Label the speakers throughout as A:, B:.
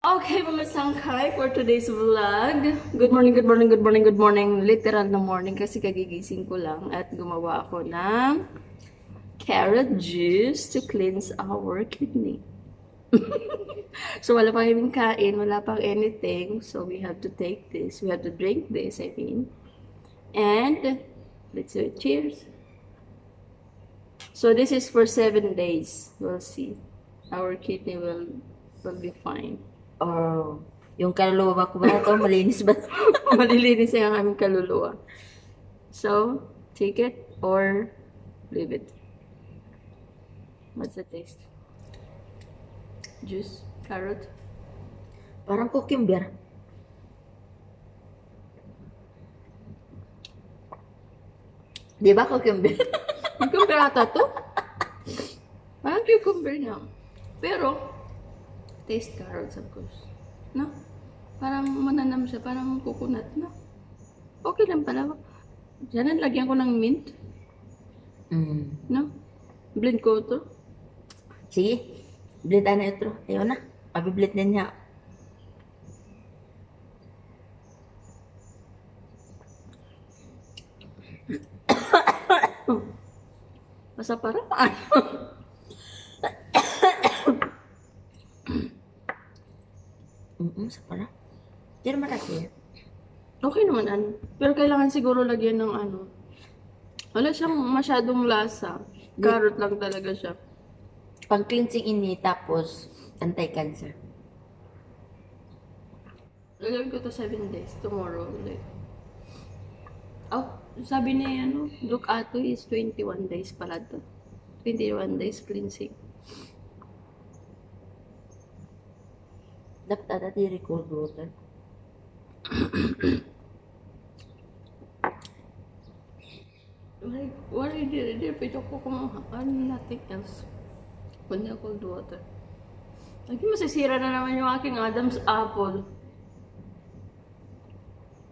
A: Okay, mga sangkay, for today's vlog. Good morning, good morning, good morning, good morning. Literal na morning kasi kagigising ko lang at gumawa ako ng carrot juice to cleanse our kidney. So, wala pang kaming kain, wala pang anything. So, we have to take this. We have to drink this, I mean. And, let's do it. Cheers. So, this is for 7 days. We'll see. Our kidney will be fine.
B: Oh, yung kaluluwa ko ba ito? Malinis ba?
A: Malilinis ang aming kaluluwa. So, take it or leave it. What's the taste? Juice? Carrot?
B: Parang cucumber. Di ba cucumber?
A: Cucumber ata to? Parang cucumber na. Pero, taste carrots of course. No? Parang mananam siya. Parang coconut, no? Okay lang pala. Diyan, lagyan ko ng mint. No? Blend ko to.
B: Sige. Blend na ito. Ayaw na. Pabiblend na niya.
A: Masa parang
B: Sa pala. Di naman kasi.
A: okay naman ano. Pero kailangan siguro lagyan ng ano. Wala siyang masyadong lasa. Carrot lang talaga siya.
B: Pang cleansing ini tapos anti-cancer.
A: Lagyan ko to 7 days. Tomorrow ulit. Oh, sabi niya ano, look ato is 21 days pala to. 21 days cleansing.
B: Dapat ata di cold water.
A: Like, what I did, pito ko kumuha. Nothing else. Kundi cold water. Lagi masisira na naman yung aking Adam's apple.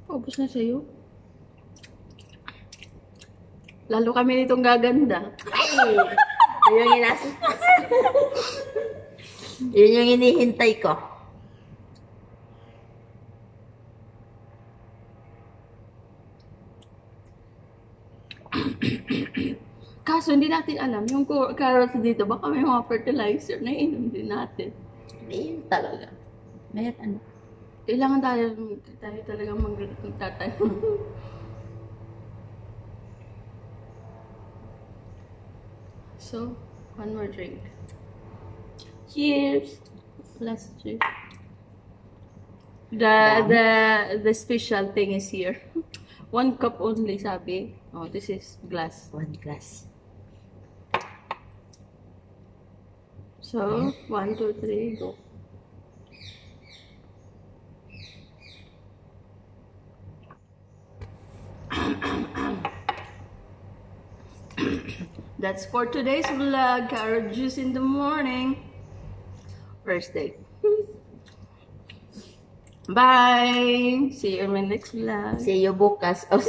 A: Paubos na sa'yo. Lalo kami nitong gaganda.
B: Ay! Yun yung Yun yung hinihintay ko.
A: Kaso hindi natin alam, yung carrots dito, baka may mga fertilizer na inom din natin.
B: Hindi talaga. Mayat ano.
A: Kailangan tayo talagang magtatanim. So, one more drink. Cheers! Last drink. The special thing is here. 1 cup only, sabi. Oh, this is glass.
B: 1 glass.
A: So, 1, 2, 3, go. That's for today's vlog. Carrot juice in the morning. First day. Bye! See you in my next vlog.
B: See you bukas. Oh,